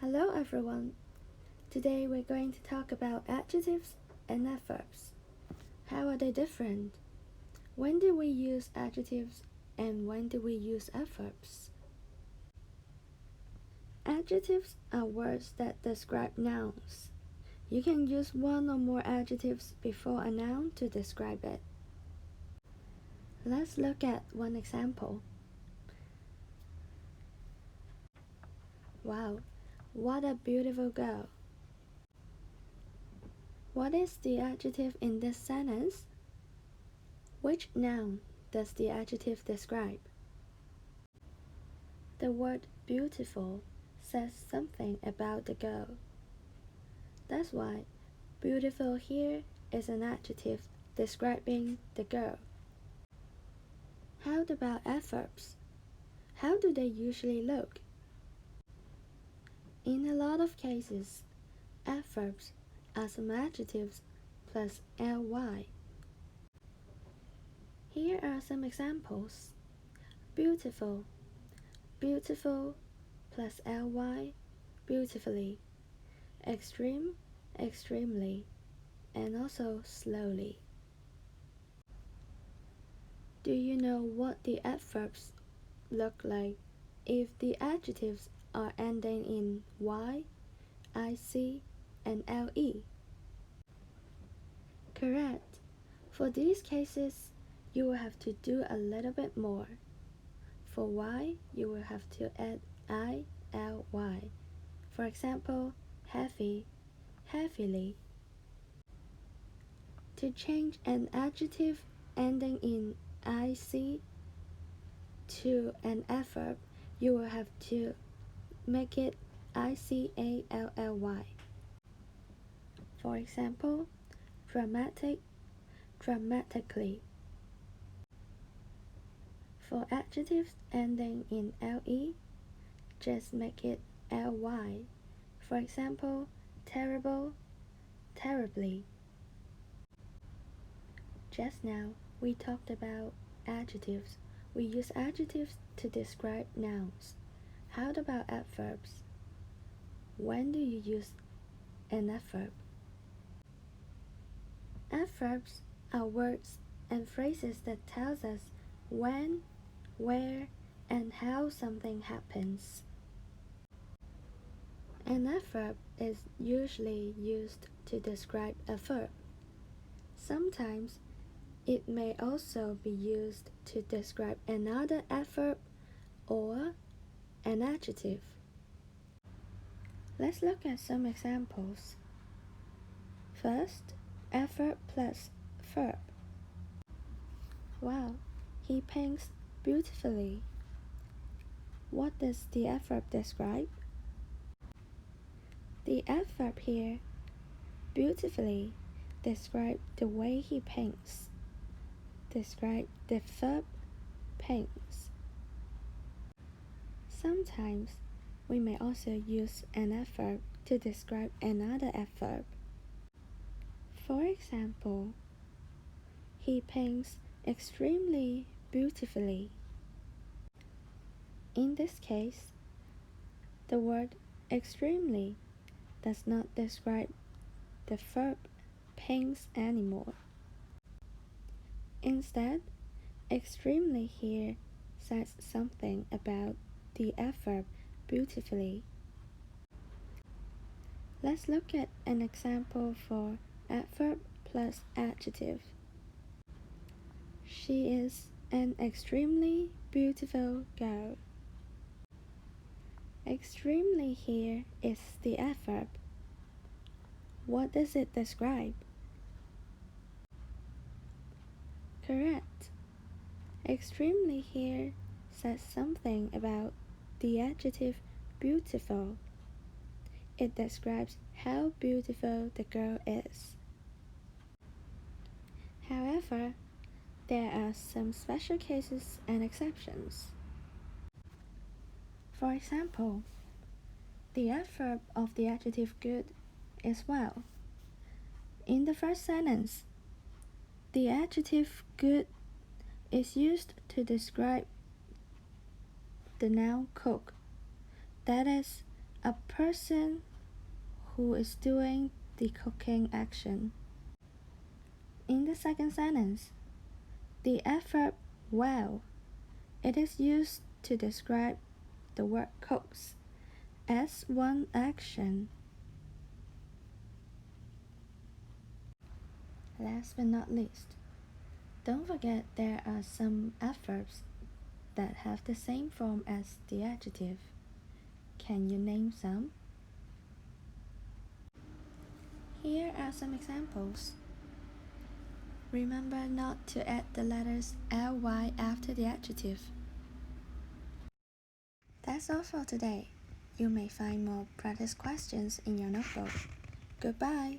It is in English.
Hello everyone. Today we're going to talk about adjectives and adverbs. How are they different? When do we use adjectives and when do we use adverbs? Adjectives are words that describe nouns. You can use one or more adjectives before a noun to describe it. Let's look at one example. Wow, what a beautiful girl. What is the adjective in this sentence? Which noun does the adjective describe? The word beautiful says something about the girl. That's why beautiful here is an adjective describing the girl. How about adverbs? How do they usually look? In a lot of cases, adverbs are some adjectives plus ly. Here are some examples. Beautiful, beautiful plus ly, beautifully. Extreme, extremely, and also slowly. Do you know what the adverbs look like if the adjectives are ending in y, ic, and le? Correct. For these cases, you will have to do a little bit more. For y, you will have to add ily. For example, heavy, heavily. To change an adjective ending in ic to an adverb, you will have to make it ically. For example, dramatic, dramatically. For adjectives ending in le, just make it ly. For example, terrible, terribly. Just now, we talked about adjectives. We use adjectives to describe nouns. How about adverbs? When do you use an adverb? Adverbs are words and phrases that tells us when, where, and how something happens. An adverb is usually used to describe a verb. Sometimes it may also be used to describe another adverb or an adjective. Let's look at some examples. First, adverb plus verb. Wow, he paints beautifully. What does the adverb describe? The adverb here, beautifully, describes the way he paints. Describe the verb paints. Sometimes we may also use an adverb to describe another adverb. For example, he paints extremely beautifully. In this case, the word extremely does not describe the verb paints anymore. Instead, extremely here says something about the adverb beautifully. Let's look at an example for adverb plus adjective. She is an extremely beautiful girl. Extremely here is the adverb. What does it describe? Correct. Extremely here says something about the adjective beautiful. It describes how beautiful the girl is. However, there are some special cases and exceptions. For example, the adverb of the adjective good is well. In the first sentence, the adjective good is used to describe the noun cook. That is, A person who is doing the cooking action. In the second sentence, the adverb well, it is used to describe the word cooks as one action. Last but not least, don't forget there are some adverbs that have the same form as the adjective. Can you name some? Here are some examples. Remember not to add the letters ly after the adjective. That's all for today. You may find more practice questions in your notebook. Goodbye.